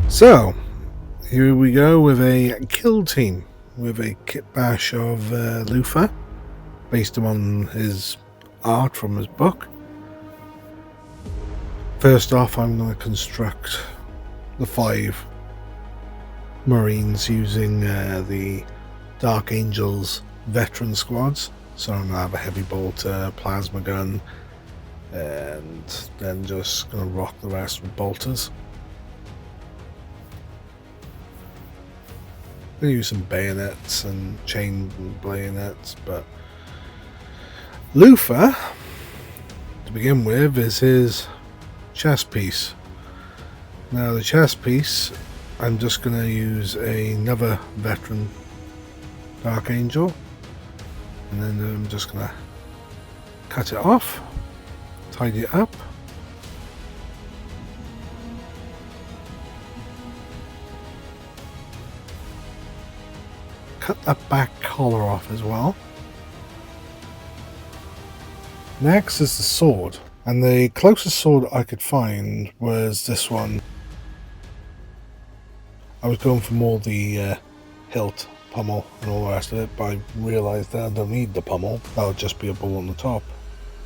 So, here we go with a kill team with a Kitbash of Lufa, based on his art from his book. First off, I'm going to construct the 5 Marines using the Dark Angels veteran squads. So I'm going to have a heavy bolter, plasma gun, and then just going to rock the rest with bolters. I'm going to use some bayonets and chain bayonets, but Lufa, to begin with, is his chest piece. Now the chest piece, I'm just going to use another veteran Dark Angel, and then I'm just going to cut it off, tidy it up. Cut that back collar off as well. Next is the sword, and the closest sword I could find was this one. I was going for more the hilt, pommel and all the rest of it, but I realised that I don't need the pommel, that'll just be a ball on the top.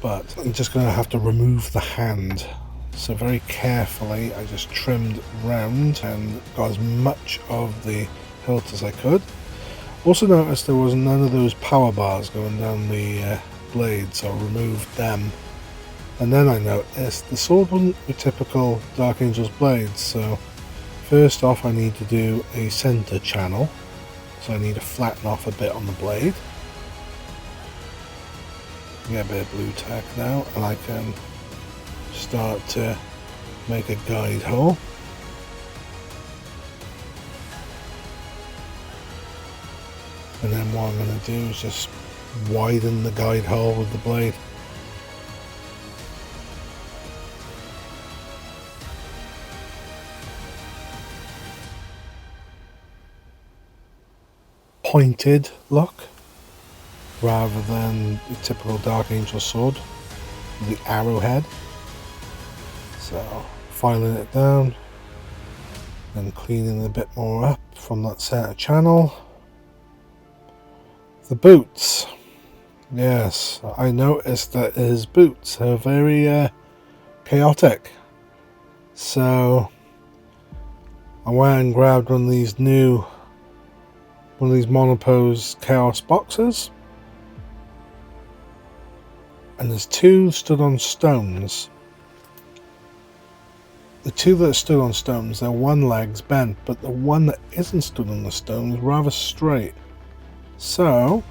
But I'm just going to have to remove the hand, so very carefully I just trimmed round and got as much of the hilt as I could. Also noticed there was none of those power bars going down the blade, so I removed them. And then I noticed the sword wasn't a typical Dark Angel's blade, so first off I need to do a center channel, so I need to flatten off a bit on the blade. Get a bit of blue tack now, and I can start to make a guide hole. And then what I'm going to do is just widen the guide hole with the blade. Pointed look, rather than the typical Dark Angel sword with the arrowhead. So filing it down and cleaning a bit more up from that center channel. The boots. Yes, I noticed that his boots are very chaotic. So I went and grabbed one of these monopose chaos boxes. And there's 2 stood on stones. The 2 that stood on stones, their one leg's bent, but the one that isn't stood on the stone is rather straight. So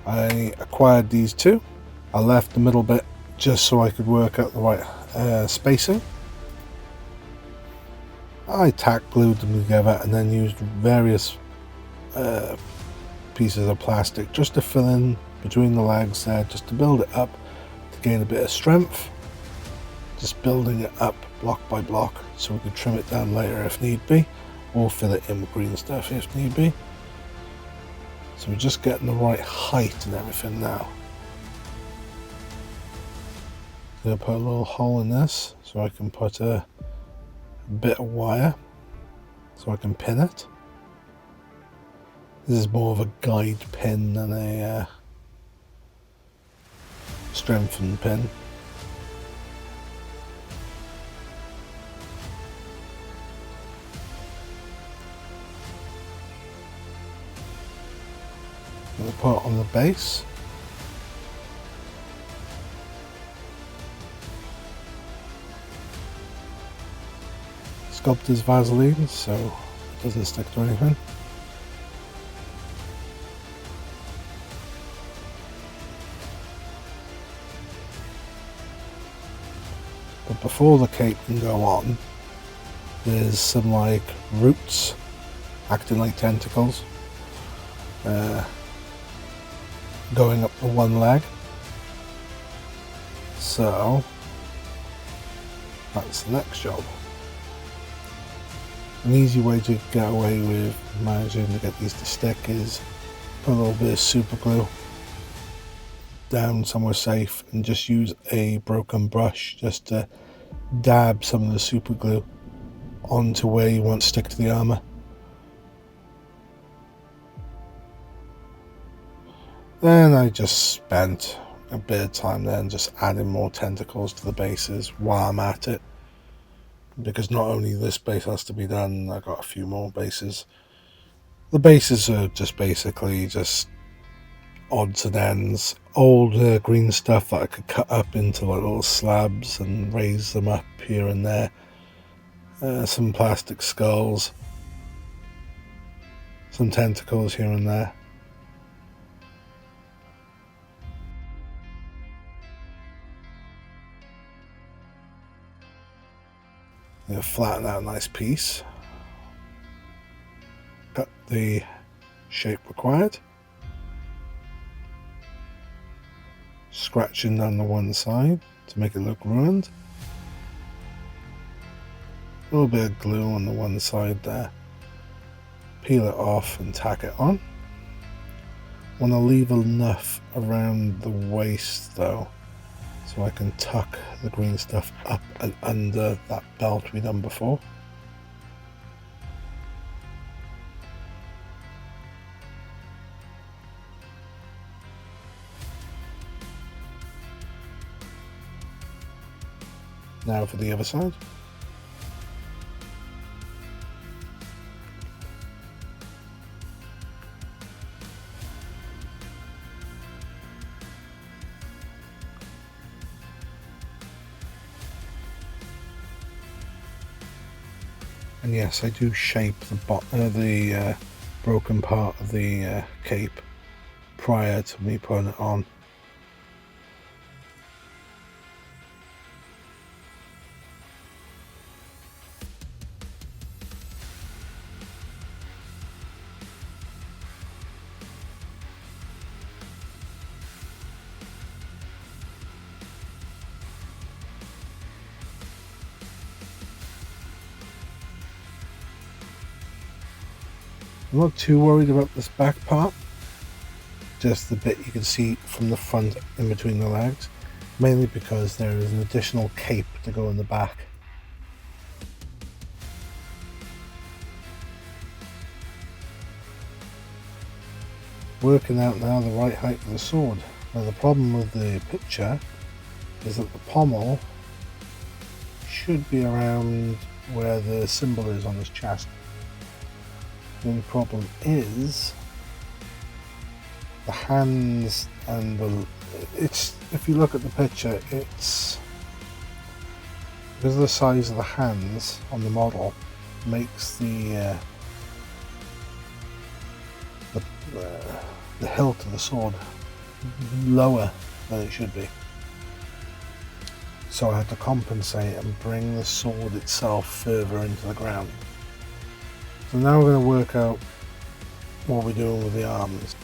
I acquired these 2. I left the middle bit just so I could work out the right spacing. I tack glued them together and then used various pieces of plastic just to fill in between the legs there, just to build it up, to gain a bit of strength. Just building it up block by block so we can trim it down later if need be, or fill it in with green stuff if need be. So we're just getting the right height and everything now. I'm going to put a little hole in this so I can put a bit of wire so I can pin it. This is more of a guide pin than a strengthened pin. We'll put it on the base. Sculptor's Vaseline so it doesn't stick to anything. But before the cape can go on, there's some like roots acting like tentacles going up the one leg. So that's the next job. An easy way to get away with managing to get these to stick is put a little bit of super glue down somewhere safe and just use a broken brush just to dab some of the super glue onto where you want to stick to the armour. Then I just spent a bit of time then just adding more tentacles to the bases while I'm at it, because not only this base has to be done, I got a few more bases. The bases are just basically just odds and ends, old green stuff that I could cut up into like little slabs and raise them up here and there. Some plastic skulls, some tentacles here and there. Flatten out a nice piece, cut the shape required, scratching down the one side to make it look ruined, a little bit of glue on the one side there, peel it off and tack it on. Want to leave enough around the waist though, so I can tuck the green stuff up and under that belt we done before. Now for the other side. And yes, I do shape the broken part of the cape prior to me putting it on. I'm not too worried about this back part, just the bit you can see from the front in between the legs, mainly because there is an additional cape to go in the back. Working out now the right height for the sword. Now the problem with the picture is that the pommel should be around where the symbol is on his chest. The only problem is the hands and if you look at the picture, it's because of the size of the hands on the model makes the hilt of the sword lower than it should be. So I had to compensate and bring the sword itself further into the ground. So now we're going to work out what we're doing with the arms.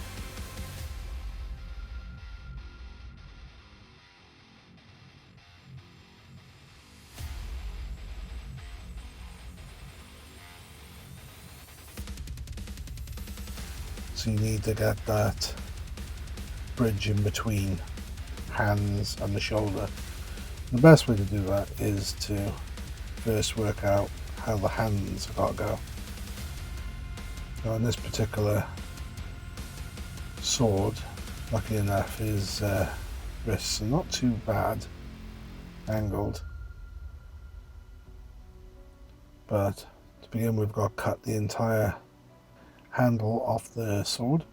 So you need to get that bridge in between hands and the shoulder. The best way to do that is to first work out how the hands have got to go. Now on this particular sword, lucky enough, his wrists are not too bad angled, but to begin with, we've got to cut the entire handle off the sword.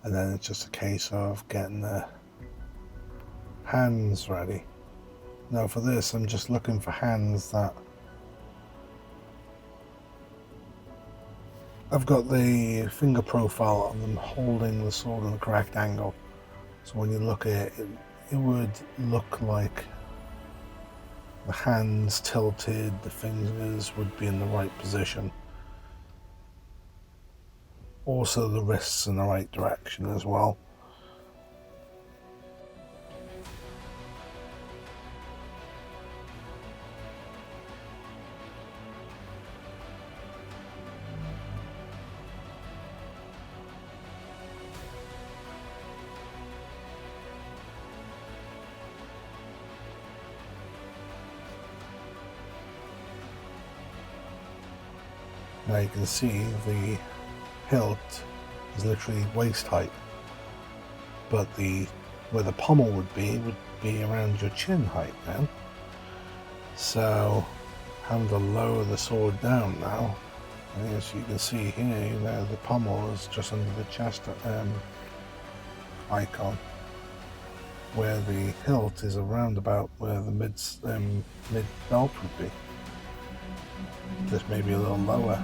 And then it's just a case of getting the hands ready. Now for this, I'm just looking for hands that I've got the finger profile of them holding the sword in the correct angle. So when you look at it, it would look like the hands tilted, the fingers would be in the right position. Also the wrists in the right direction as well. Now you can see the hilt is literally waist height, but where the pommel would be around your chin height now. So having to lower the sword down now, and as you can see here, you know, the pommel is just under the chest icon, where the hilt is around about where the mid belt would be. Just maybe a little lower.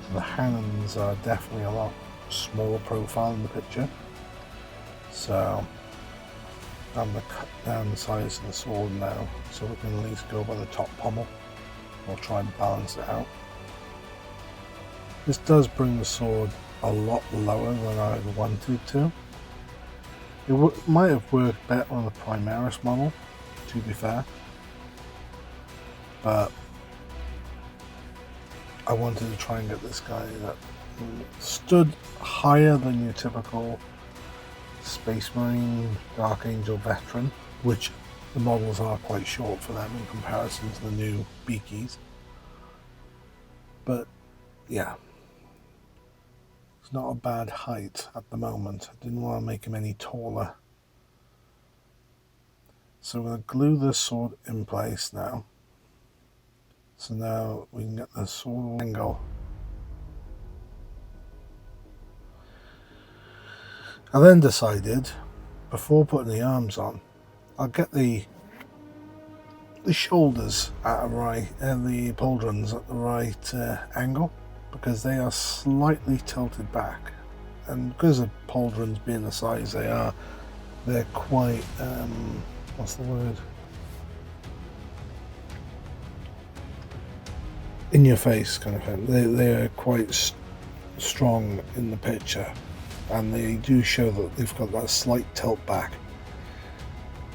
So the hands are definitely a lot smaller profile in the picture. So I'm going to cut down the size of the sword now, so we can at least go by the top pommel. We'll try and balance it out. This does bring the sword a lot lower than I wanted to. It might have worked better on the Primaris model, to be fair, but I wanted to try and get this guy that stood higher than your typical Space Marine Dark Angel veteran, which the models are quite short for them in comparison to the new Beakies. But yeah, it's not a bad height at the moment. I didn't want to make him any taller. So we're going to glue this sword in place now. So now we can get the sword angle. I then decided, before putting the arms on, I'll get the shoulders at a right and the pauldrons at the right angle, because they are slightly tilted back, and because of pauldrons being the size they are, they're quite what's the word, in your face kind of thing. They're quite strong in the picture, and they do show that they've got that slight tilt back.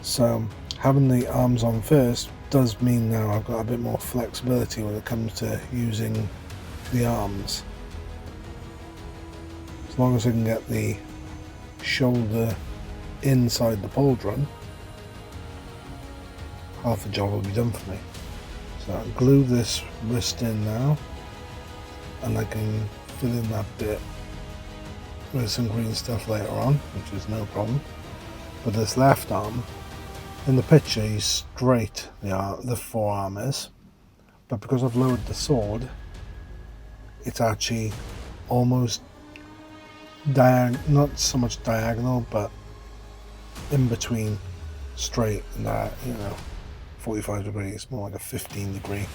So having the arms on first does mean now I've got a bit more flexibility when it comes to using the arms. As long as I can get the shoulder inside the pauldron, half the job will be done for me. So I'll glue this wrist in now, and I can fill in that bit with some green stuff later on, which is no problem. But this left arm, in the picture he's straight, the forearm is, but because I've lowered the sword, it's actually almost not so much diagonal, but in between straight and that, 45 degrees, more like a 15 degree.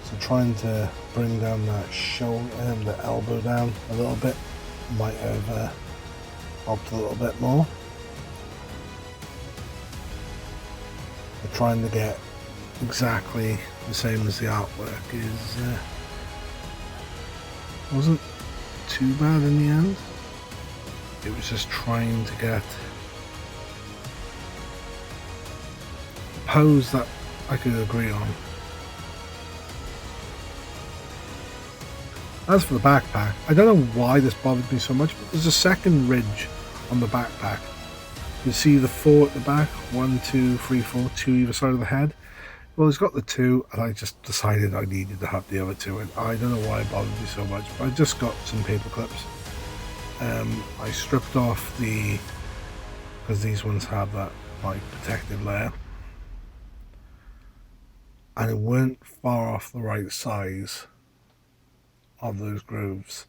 So trying to bring down that shoulder and the elbow down a little bit might have helped a little bit more. But trying to get exactly the same as the artwork is wasn't too bad in the end. It was just trying to get a pose that I could agree on. As for the backpack, I don't know why this bothered me so much, but there's a second ridge on the backpack. You see the 4 at the back, 1, 2, 3, 4, 2 either side of the head. Well, it's got the 2, and I just decided I needed to have the other 2, and I don't know why it bothered me so much, but I just got some paper clips. I stripped off because these ones have that like protective layer, and it weren't far off the right size of those grooves.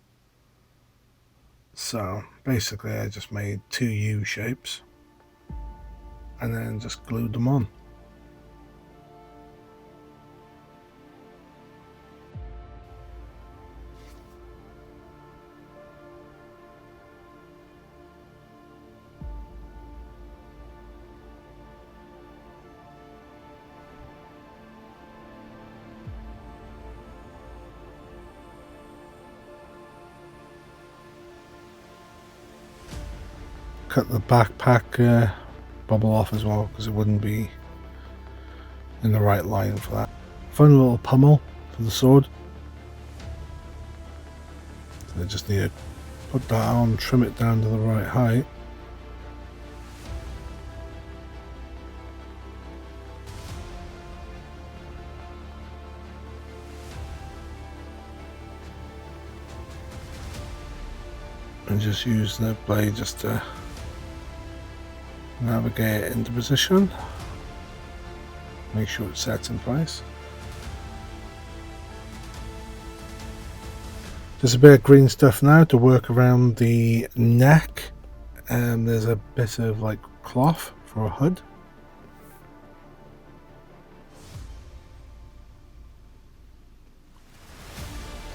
So basically I just made 2 U shapes and then just glued them on. Cut the backpack bubble off as well, because it wouldn't be in the right line for that. Found a little pommel for the sword, so I just need to put that on, trim it down to the right height, and just use the blade just to navigate it into position. Make sure it sets in place. Just a bit of green stuff now to work around the neck, and there's a bit of like cloth for a hood.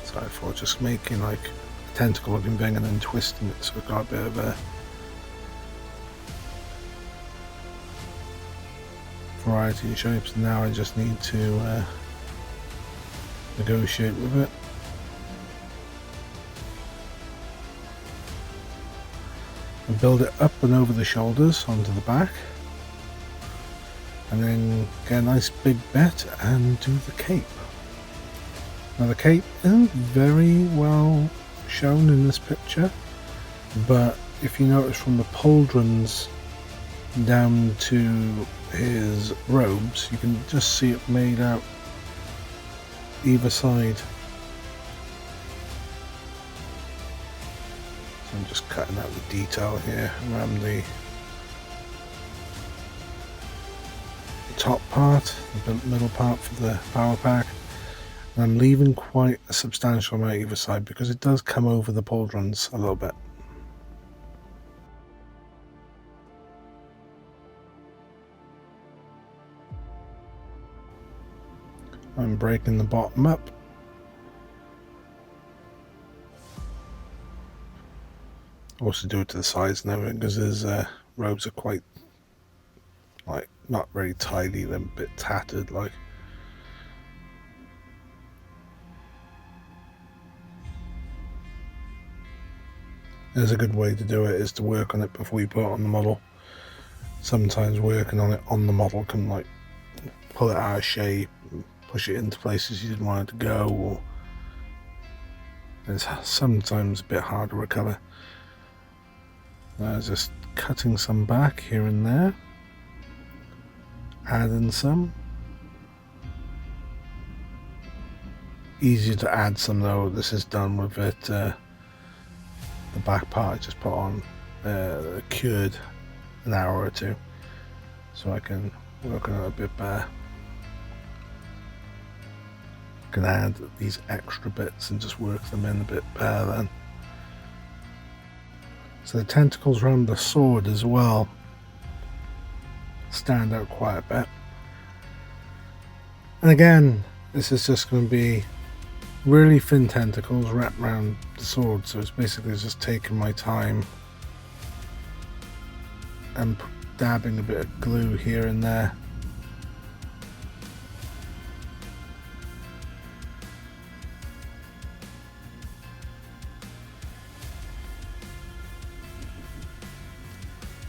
So I thought just making like a tentacle looking thing and then twisting it so it got a bit of a variety in shapes. Now I just need to negotiate with it. And build it up and over the shoulders onto the back, and then get a nice big bit and do the cape. Now the cape isn't very well shown in this picture, but if you notice from the pauldrons down to his robes, you can just see it made out either side. So I'm just cutting out the detail here around the top part, the middle part for the power pack. And I'm leaving quite a substantial amount either side because it does come over the pauldrons a little bit. I'm breaking the bottom up. Also do it to the sides and everything because his robes are quite, like, not very tidy, they're a bit tattered like. There's a good way to do it is to work on it before you put it on the model. Sometimes working on it on the model can like pull it out of shape, and push it into places you didn't want it to go, or it's sometimes a bit hard to recover. Just cutting some back here and there, adding some. Easier to add some though. This is done with it. The back part I just put on cured an hour or two, so I can work on it a bit better. I can add these extra bits and just work them in a bit better then. So the tentacles around the sword as well stand out quite a bit. And again, this is just going to be really thin tentacles wrapped around the sword, so it's basically just taking my time and dabbing a bit of glue here and there.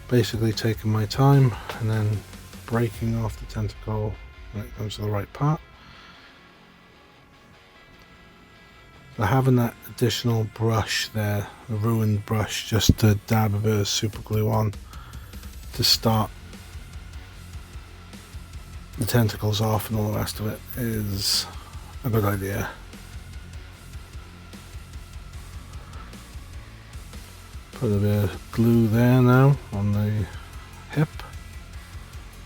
Basically taking my time and then breaking off the tentacle when it comes to the right part. So having that additional brush there, the ruined brush, just to dab a bit of super glue on to start the tentacles off and all the rest of it, is a good idea. Put a bit of glue there now on the hip,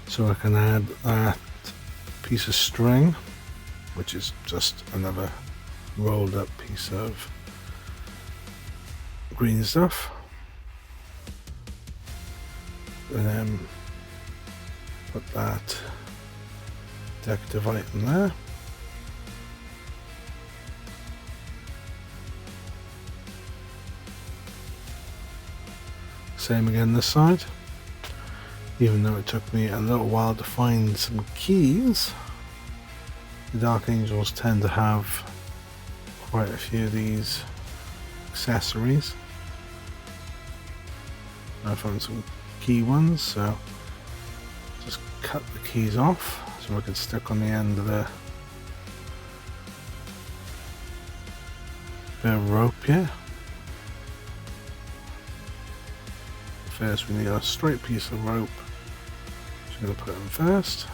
so I can add that piece of string, which is just another rolled up piece of green stuff, and then put that decorative item there. Same again this side, even though it took me a little while to find some keys. The Dark Angels tend to have quite a few of these accessories. I found some key ones, so just cut the keys off so I can stick on the end of the bit of rope here. First we need a straight piece of rope, so I'm going to put it in first.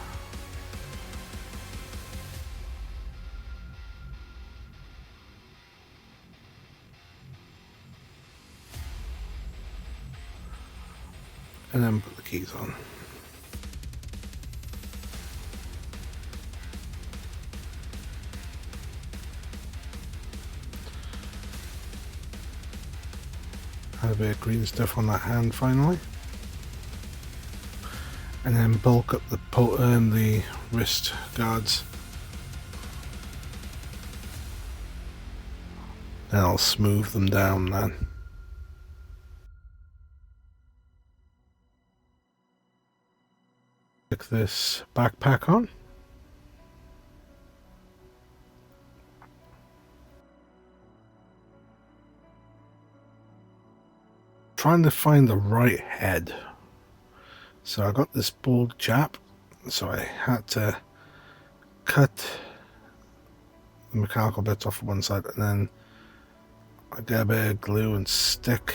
and then put the keys on. Add a bit of green stuff on that hand finally, and then bulk up the wrist guards. Then I'll smooth them down then. Stick this backpack on. Trying to find the right head. So I got this bald chap, so I had to cut the mechanical bits off one side, and then I get a bit of glue and stick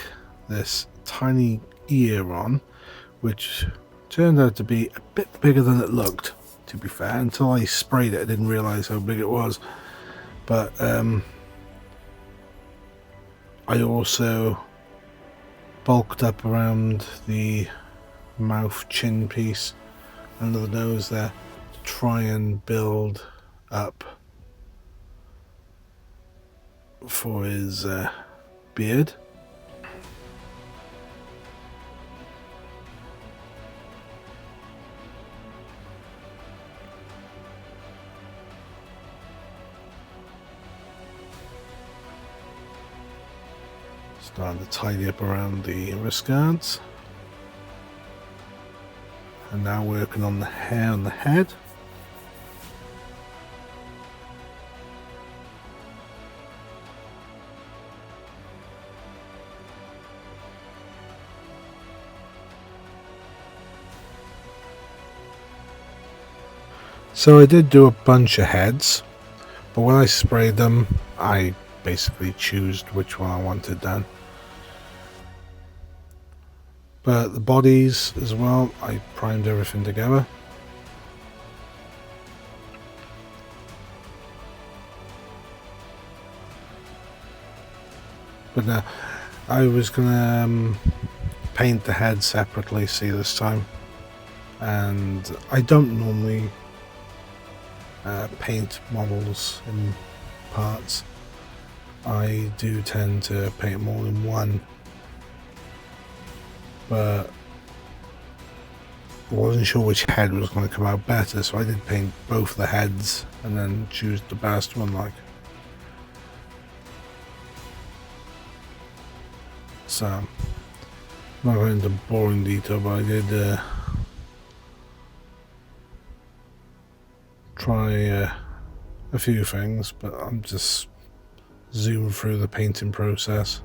this tiny ear on, which turned out to be a bit bigger than it looked, to be fair. Until I sprayed it, I didn't realise how big it was. But I also bulked up around the mouth chin piece under the nose there to try and build up for his beard. Starting to tidy up around the wrist guards, and now working on the hair on the head. So I did do a bunch of heads, but when I sprayed them, I basically chose which one I wanted done. But the bodies as well, I primed everything together. But now I was gonna paint the head separately, see this time, and I don't normally paint models in parts. I do tend to paint more than one, but I wasn't sure which head was going to come out better, so I did paint both the heads and then choose the best one. Like, so I'm not going into boring detail, but I did try a few things, but I'm just zooming through the painting process,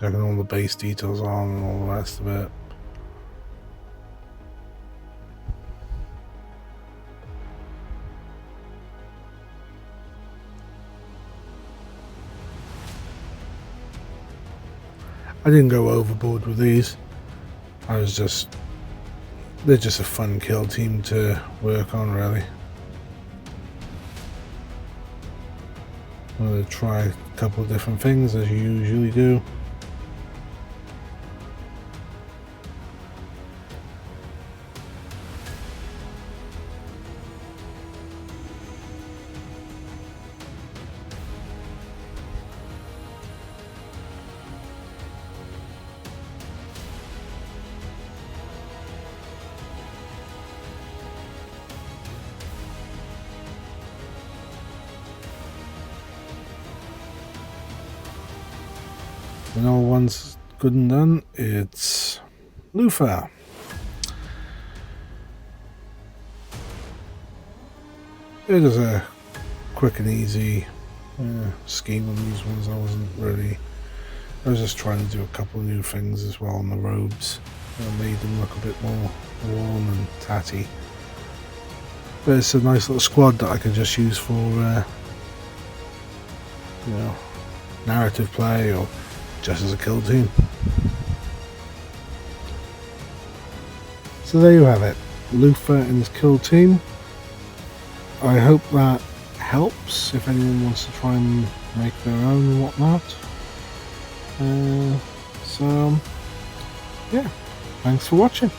checking all the base details on and all the rest of it. I didn't go overboard with these. They're just a fun kill team to work on, really. I'm going to try a couple of different things, as you usually do. When all one's good and done, it's Lufa. It is a quick and easy scheme on these ones. I was just trying to do a couple of new things as well on the robes. Made them look a bit more worn and tatty. But it's a nice little squad that I can just use for narrative play or just as a kill team. So there you have it, Lufa and his kill team. I hope that helps if anyone wants to try and make their own and whatnot. So, yeah, thanks for watching.